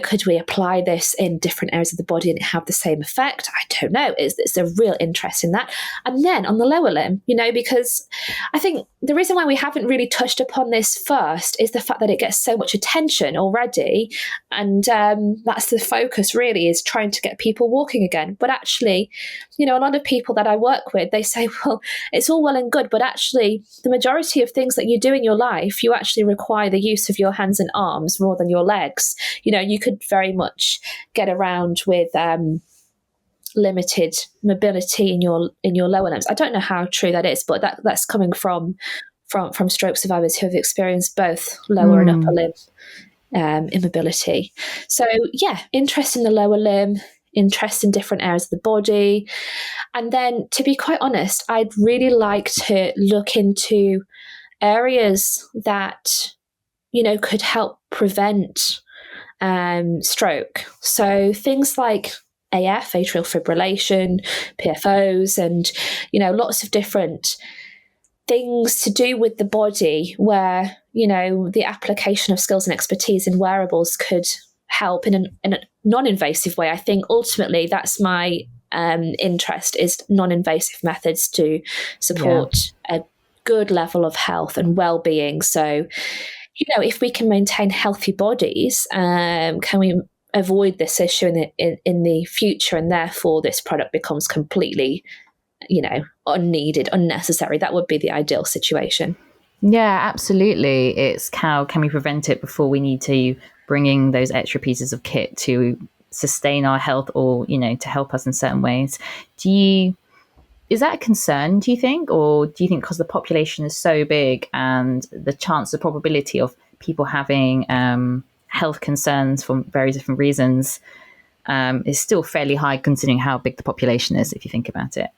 Speaker 2: Could we apply this in different areas of the body and have the same effect? I don't know. It's a real interest in that. And then on the lower limb, because I think the reason why we haven't really touched upon this first is the fact that it gets so much attention already. And that's the focus really, is trying to get people walking again. But actually, a lot of people that I work with, they say, well, it's all well and good, but actually the majority of things that you do in your life, you actually require the use of your hands and arms more than your legs. You could very much get around with limited mobility in your lower limbs. I don't know how true that is, but that's coming from stroke survivors who have experienced both lower and upper limb immobility. So yeah, interest in the lower limb, interest in different areas of the body. And then, to be quite honest, I'd really like to look into areas that, could help prevent stroke. So things like AF, atrial fibrillation, PFOs, and, lots of different things to do with the body where, the application of skills and expertise in wearables could help in a non-invasive way. I think ultimately that's my interest, is non-invasive methods to support a good level of health and well-being. So, if we can maintain healthy bodies, can we avoid this issue in the future, and therefore this product becomes completely, unneeded, unnecessary? That would be the ideal situation.
Speaker 1: Yeah, absolutely. It's how can we prevent it before we need to bring in those extra pieces of kit to sustain our health, or, to help us in certain ways. Is that a concern, do you think? Or do you think because the population is so big and the probability of people having health concerns for very different reasons is still fairly high, considering how big the population is, if you think about it?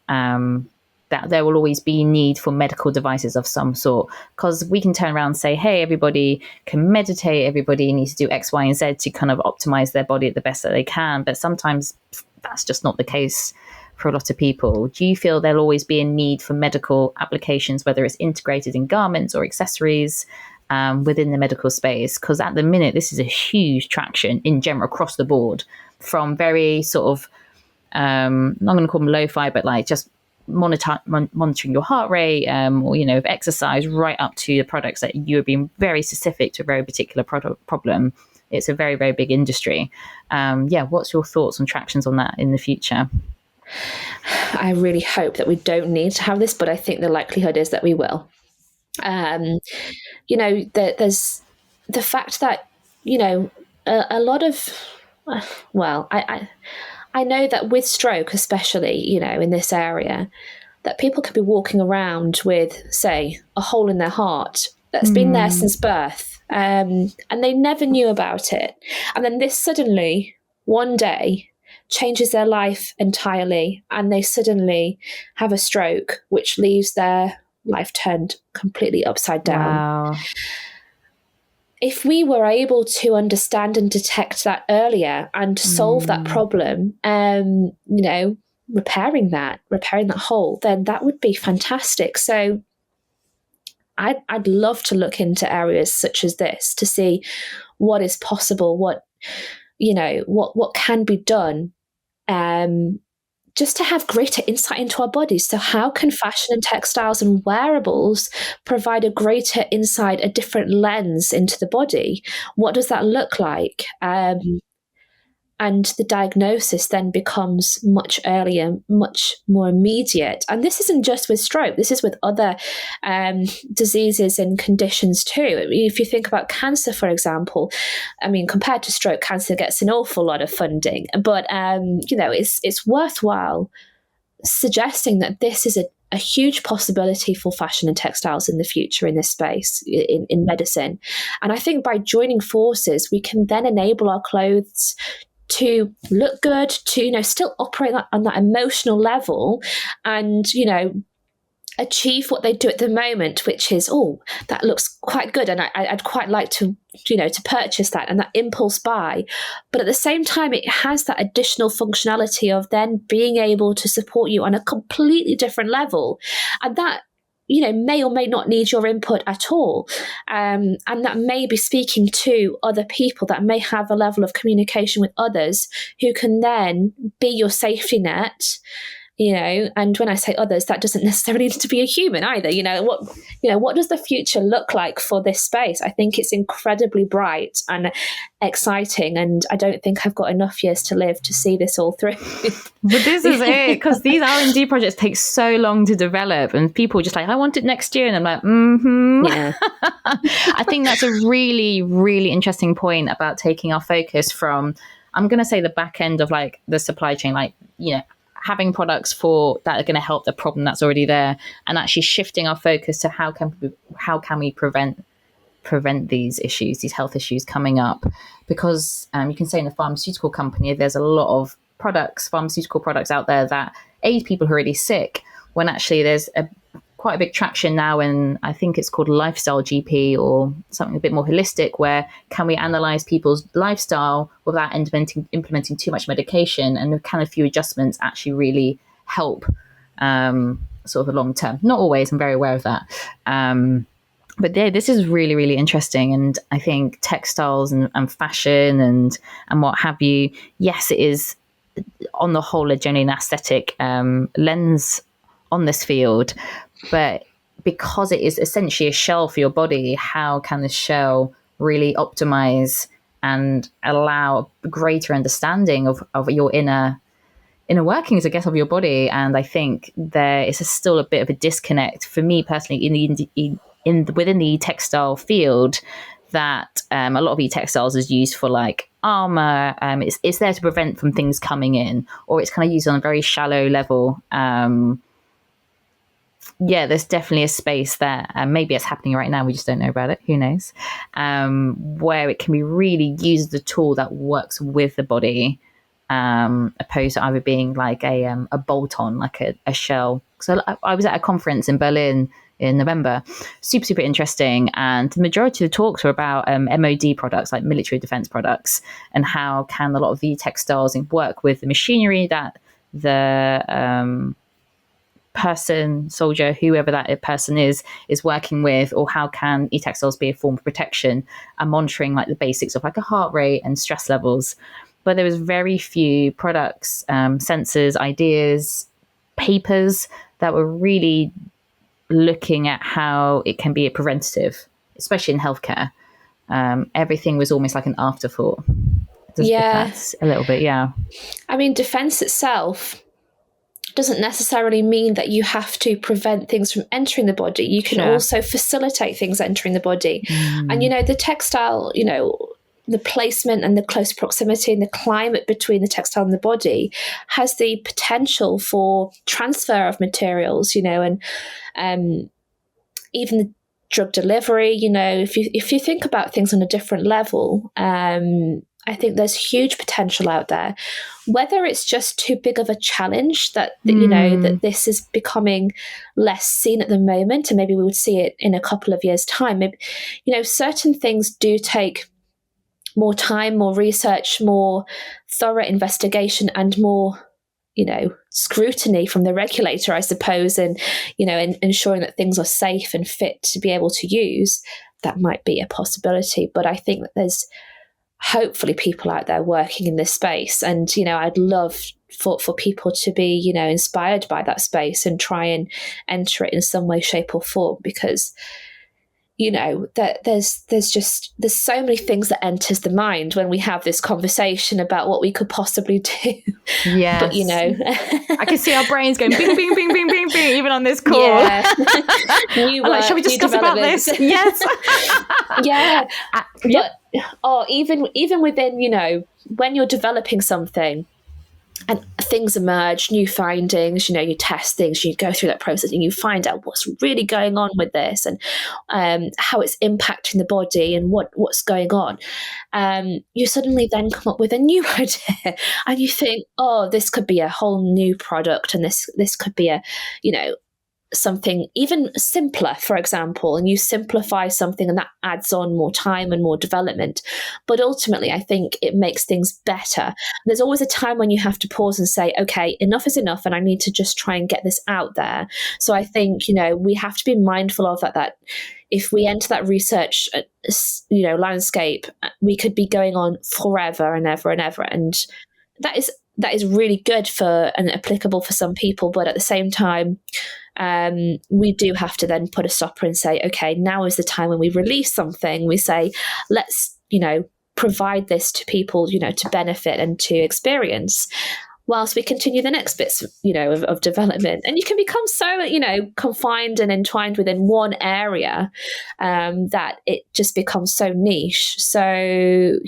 Speaker 1: That there will always be need for medical devices of some sort, because we can turn around and say, hey, everybody can meditate, everybody needs to do X, Y, and Z to kind of optimize their body at the best that they can. But sometimes that's just not the case for a lot of people. Do you feel there'll always be a need for medical applications, whether it's integrated in garments or accessories within the medical space? Because at the minute, this is a huge traction in general across the board, from very sort of, I'm not going to call them lo-fi, but like just monitoring your heart rate or, of exercise, right up to the products that you're being very specific to a very particular problem. It's a very, very big industry. What's your thoughts on tractions on that in the future?
Speaker 2: I really hope that we don't need to have this, but I think the likelihood is that we will. There's the fact that, a lot of, I know that with stroke, especially, in this area, that people could be walking around with, say, a hole in their heart that's been there since birth, and they never knew about it. And then this suddenly, one day, changes their life entirely, and they suddenly have a stroke, which leaves their life turned completely upside down.
Speaker 1: Wow.
Speaker 2: If we were able to understand and detect that earlier and solve that problem, repairing that hole, then that would be fantastic. So I'd love to look into areas such as this to see what is possible, what can be done, just to have greater insight into our bodies. So how can fashion and textiles and wearables provide a greater insight, a different lens into the body? What does that look like? And the diagnosis then becomes much earlier, much more immediate. And this isn't just with stroke, this is with other diseases and conditions too. If you think about cancer, for example, compared to stroke, cancer gets an awful lot of funding. But, it's worthwhile suggesting that this is a huge possibility for fashion and textiles in the future in this space, in medicine. And I think by joining forces, we can then enable our clothes to look good, to, still operate on that emotional level, and, achieve what they do at the moment, which is, oh, that looks quite good, and I'd quite like to, to purchase that, and that impulse buy. But at the same time, it has that additional functionality of then being able to support you on a completely different level, and that may or may not need your input at all, and that may be speaking to other people, that may have a level of communication with others who can then be your safety net. And when I say others, that doesn't necessarily need to be a human either. What does the future look like for this space? I think it's incredibly bright and exciting, and I don't think I've got enough years to live to see this all through.
Speaker 1: But this is it, because these R&D projects take so long to develop, and people are just like, I want it next year, and I'm like,
Speaker 2: Yeah.
Speaker 1: I think that's a really, really interesting point about taking our focus from, I'm going to say, the back end of like the supply chain, like, having products that are going to help the problem that's already there, and actually shifting our focus to how can we prevent these issues, these health issues coming up. Because you can say in a pharmaceutical company, there's a lot of pharmaceutical products out there that aid people who are really sick, when actually there's quite a big traction now, and I think it's called lifestyle GP or something a bit more holistic, where can we analyze people's lifestyle without implementing too much medication, and can a few adjustments actually really help sort of the long term. Not always, I'm very aware of that. But yeah, this is really, really interesting. And I think textiles and fashion and what have you, yes, it is on the whole a genuine aesthetic lens on this field. But because it is essentially a shell for your body, how can this shell really optimize and allow a greater understanding of your inner workings, I guess, of your body? And I think there is still a bit of a disconnect for me personally within the textile field, that a lot of e-textiles is used for like armor. It's there to prevent from things coming in, or it's kind of used on a very shallow level. There's definitely a space there. Maybe it's happening right now, we just don't know about it. Who knows? Where it can be really used as a tool that works with the body, opposed to either being like a bolt-on, like a shell. So I was at a conference in Berlin in November, super interesting, and the majority of the talks were about MOD products, like military defense products, and how can a lot of the textiles work with the machinery that the soldier, whoever that person is working with, or how can e-textiles be a form of protection and monitoring like the basics of like a heart rate and stress levels. But there was very few products, sensors, ideas, papers that were really looking at how it can be a preventative, especially in healthcare. Everything was almost like an afterthought. That's a little bit, yeah.
Speaker 2: I mean, defense itself doesn't necessarily mean that you have to prevent things from entering the body. You can also facilitate things entering the body. And, the textile, the placement and the close proximity and the climate between the textile and the body has the potential for transfer of materials, and even the drug delivery, if you think about things on a different level, I think there's huge potential out there. Whether it's just too big of a challenge that this is becoming less seen at the moment, and maybe we would see it in a couple of years' time. Maybe, certain things do take more time, more research, more thorough investigation, and more, scrutiny from the regulator, I suppose, and, and ensuring that things are safe and fit to be able to use. That might be a possibility. But I think that there's hopefully people out there working in this space, and I'd love for people to be inspired by that space and try and enter it in some way, shape or form, because that there's so many things that enters the mind when we have this conversation about what we could possibly do.
Speaker 1: Yeah,
Speaker 2: but
Speaker 1: I can see our brains going bing bing bing bing bing bing even on this call.
Speaker 2: Yeah.
Speaker 1: Shall we discuss about this? Yes.
Speaker 2: Yeah. But even within when you're developing something and things emerge, new findings, you test things, you go through that process and you find out what's really going on with this, and how it's impacting the body and what's going on. You suddenly then come up with a new idea and you think, oh, this could be a whole new product, and this could be a, something even simpler, for example, and you simplify something and that adds on more time and more development. But ultimately, I think it makes things better. There's always a time when you have to pause and say, okay, enough is enough, and I need to just try and get this out there. So I think, we have to be mindful of that if we enter that research, landscape, we could be going on forever and ever and ever. And that is really good for and applicable for some people. But at the same time, we do have to then put a stopper and say, okay, now is the time when we release something. We say, let's, provide this to people, to benefit and to experience, whilst we continue the next bits, of development. And you can become so, confined and entwined within one area, that it just becomes so niche. So,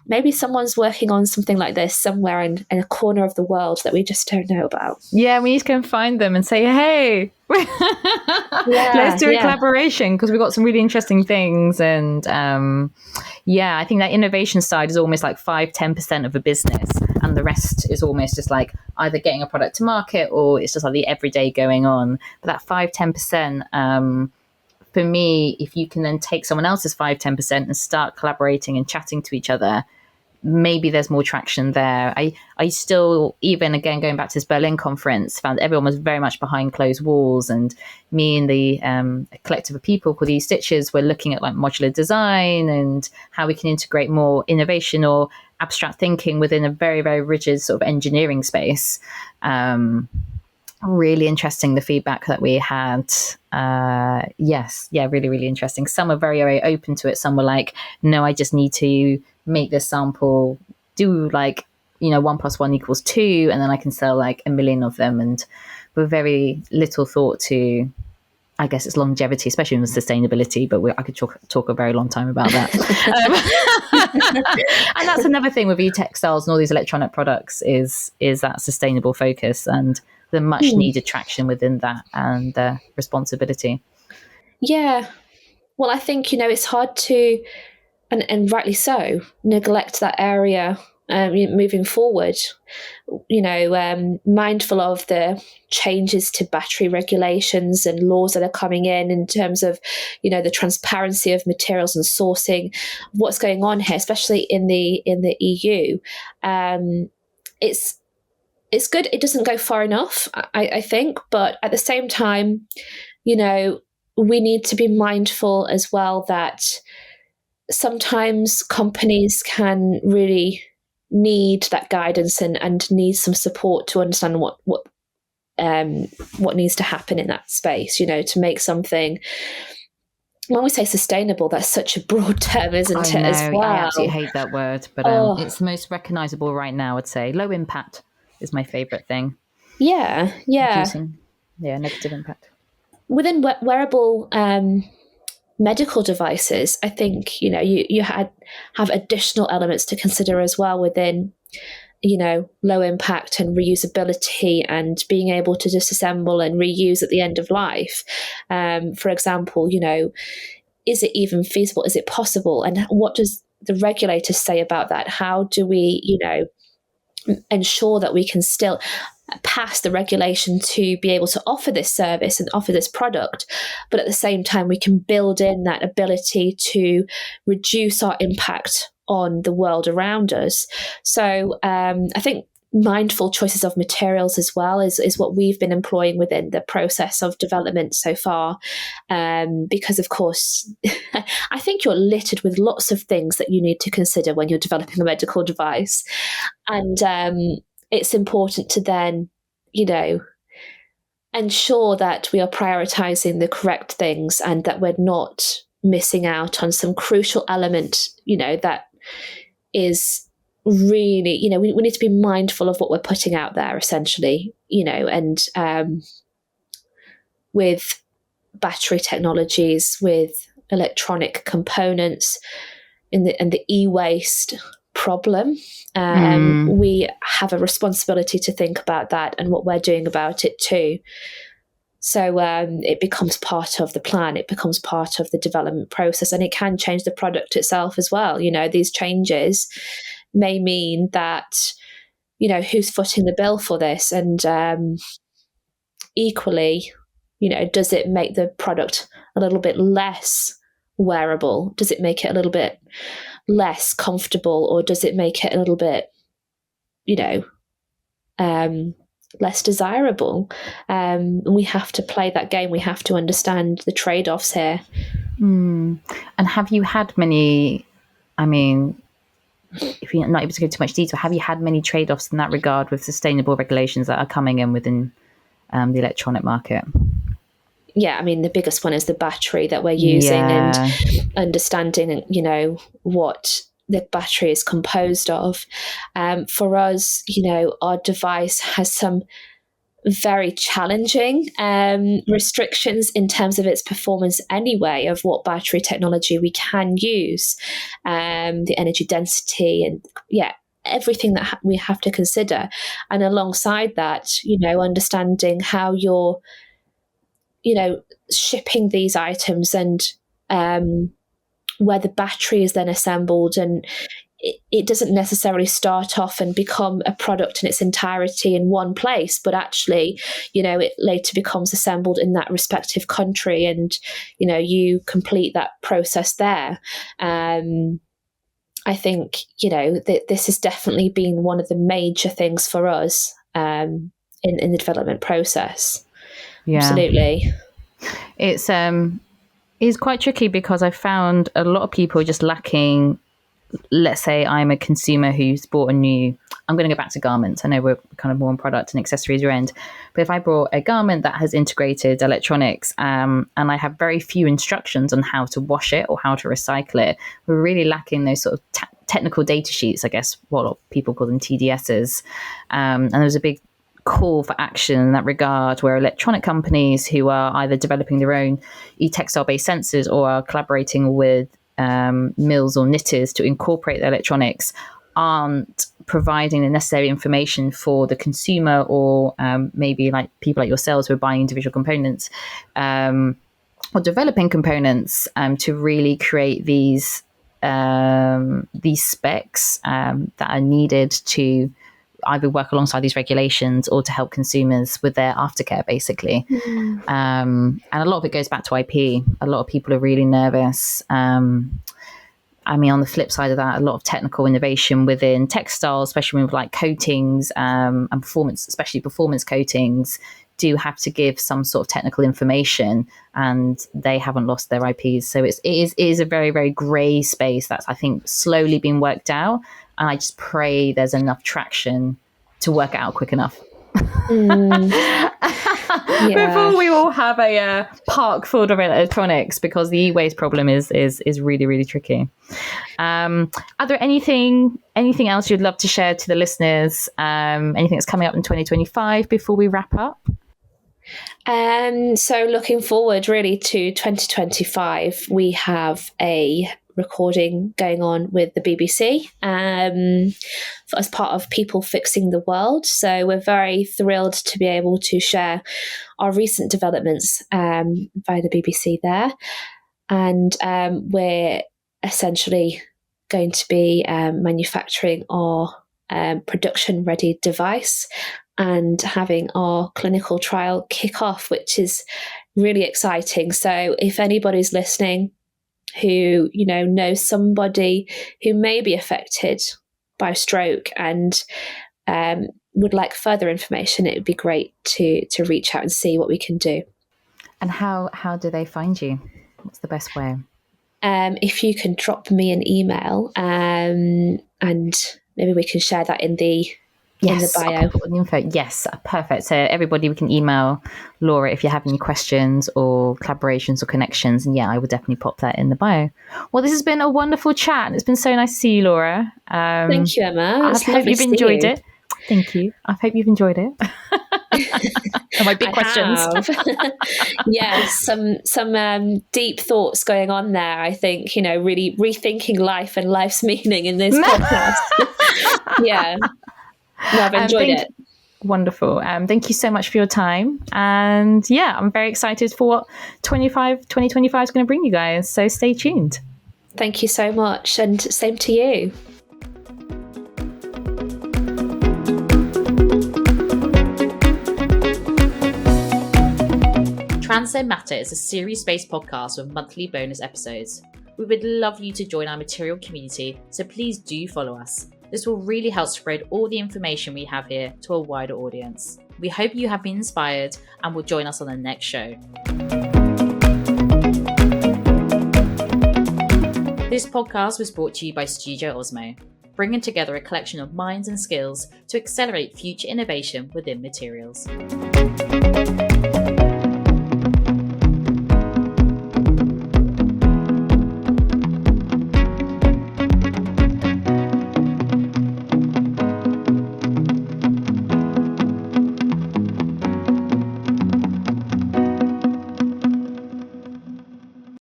Speaker 2: maybe someone's working on something like this somewhere in a corner of the world that we just don't know about.
Speaker 1: Yeah, we need to go and find them and say, hey, let's do a collaboration, because we've got some really interesting things. And I think that innovation side is almost like 5-10% of a business, and the rest is almost just like either getting a product to market, or it's just like the everyday going on. But that 5-10%, for me, if you can then take someone else's 5-10% and start collaborating and chatting to each other, maybe there's more traction there. I still, even again, going back to this Berlin conference, found everyone was very much behind closed walls. And me and the collective of people called these Stitches were looking at like modular design and how we can integrate more innovation or abstract thinking within a very, very rigid sort of engineering space. Really interesting, the feedback that we had. Really, really interesting. Some were very, very open to it. Some were like, no, I just need to make this sample do 1 + 1 = 2, and then I can sell like 1 million of them. And with very little thought to, I guess, it's longevity, especially in sustainability, but I could talk a very long time about that. And that's another thing with e-textiles and all these electronic products is that sustainable focus and the much needed traction within that, and responsibility.
Speaker 2: Yeah. Well, I think, it's hard to, and rightly so, neglect that area moving forward. Mindful of the changes to battery regulations and laws that are coming in terms of, the transparency of materials and sourcing, what's going on here, especially in the EU. It's good. It doesn't go far enough, I think, but at the same time, we need to be mindful as well that sometimes companies can really need that guidance and need some support to understand what needs to happen in that space, to make something. When we say sustainable, that's such a broad term, isn't it, as well?
Speaker 1: I absolutely hate that word, but it's the most recognizable right now, I'd say. Low impact is my favorite thing.
Speaker 2: Yeah.
Speaker 1: Reducing, negative impact.
Speaker 2: Within wearable medical devices, I think, you have additional elements to consider as well within, low impact and reusability and being able to disassemble and reuse at the end of life. For example, is it even feasible? Is it possible? And what does the regulators say about that? How do we, ensure that we can still pass the regulation to be able to offer this service and offer this product, but at the same time we can build in that ability to reduce our impact on the world around us. So I think mindful choices of materials as well is what we've been employing within the process of development so far, because of course I think you're littered with lots of things that you need to consider when you're developing a medical device, and it's important to then ensure that we are prioritizing the correct things and that we're not missing out on some crucial element that is really, we need to be mindful of what we're putting out there, essentially, and with battery technologies, with electronic components, and the e-waste problem, we have a responsibility to think about that and what we're doing about it too. So it becomes part of the plan, it becomes part of the development process, and it can change the product itself as well. These changes may mean that, who's footing the bill for this, and equally, does it make the product a little bit less wearable? Does it make it a little bit less comfortable, or does it make it a little bit, less desirable? We have to play that game. We have to understand the trade-offs here.
Speaker 1: And have you had many, if you're not able to go into too much detail, have you had many trade-offs in that regard with sustainable regulations that are coming in within the electronic market?
Speaker 2: Yeah, the biggest one is the battery that we're using, and understanding, what the battery is composed of. For us, our device has some very challenging restrictions in terms of its performance anyway, of what battery technology we can use, the energy density, and everything that we have to consider. And alongside that, understanding how you're shipping these items, and where the battery is then assembled, and it doesn't necessarily start off and become a product in its entirety in one place, but actually, it later becomes assembled in that respective country, and, you complete that process there. I think, that this has definitely been one of the major things for us in the development process. Yeah. Absolutely.
Speaker 1: It's quite tricky, because I found a lot of people just lacking. Let's say I'm a consumer who's bought I'm going to go back to garments. I know we're kind of more on product and accessories end, but if I bought a garment that has integrated electronics, and I have very few instructions on how to wash it or how to recycle it, we're really lacking those sort of technical data sheets, I guess, what people call them TDSs. And there's a big call for action in that regard, where electronic companies who are either developing their own e-textile based sensors or are collaborating with mills or knitters to incorporate the electronics aren't providing the necessary information for the consumer, or maybe like people like yourselves who are buying individual components or developing components to really create these specs that are needed to either work alongside these regulations or to help consumers with their aftercare, basically. And a lot of it goes back to IP. A lot of people are really nervous. On the flip side of that, a lot of technical innovation within textiles, especially with like coatings and performance, especially performance coatings, do have to give some sort of technical information, and they haven't lost their IPs. So it is a very, very grey space that's, I think, slowly being worked out. And I just pray there's enough traction to work it out quick enough. Before we all have a park full of electronics, because the e-waste problem is really, really tricky. Are there anything else you'd love to share to the listeners? Anything that's coming up in 2025 before we wrap up?
Speaker 2: So looking forward really to 2025, we have a recording going on with the BBC as part of People Fixing the World. So we're very thrilled to be able to share our recent developments via the BBC there. And we're essentially going to be manufacturing our production-ready device and having our clinical trial kick off, which is really exciting. So if anybody's listening who knows somebody who may be affected by stroke and would like further information, it would be great to reach out and see what we can do.
Speaker 1: And how do they find you? What's the best way?
Speaker 2: If you can drop me an email, and maybe we can share that in the bio.
Speaker 1: Info. Yes, perfect. So everybody, we can email Laura if you have any questions or collaborations or connections. And I will definitely pop that in the bio. Well, this has been a wonderful chat. It's been so nice to see you, Laura.
Speaker 2: Thank you, Emma.
Speaker 1: I hope you've enjoyed it. Thank you. I hope you've enjoyed it. My big questions.
Speaker 2: Yes, some deep thoughts going on there. I think, really rethinking life and life's meaning in this podcast. Yeah. No, I've enjoyed it.
Speaker 1: Wonderful. Thank you so much for your time. And I'm very excited for what 2025 is going to bring you guys. So stay tuned.
Speaker 2: Thank you so much. And same to you.
Speaker 1: Transcend Matter is a series-based podcast with monthly bonus episodes. We would love you to join our material community, so please do follow us. This will really help spread all the information we have here to a wider audience. We hope you have been inspired and will join us on the next show. This podcast was brought to you by Studio Osmo, bringing together a collection of minds and skills to accelerate future innovation within materials.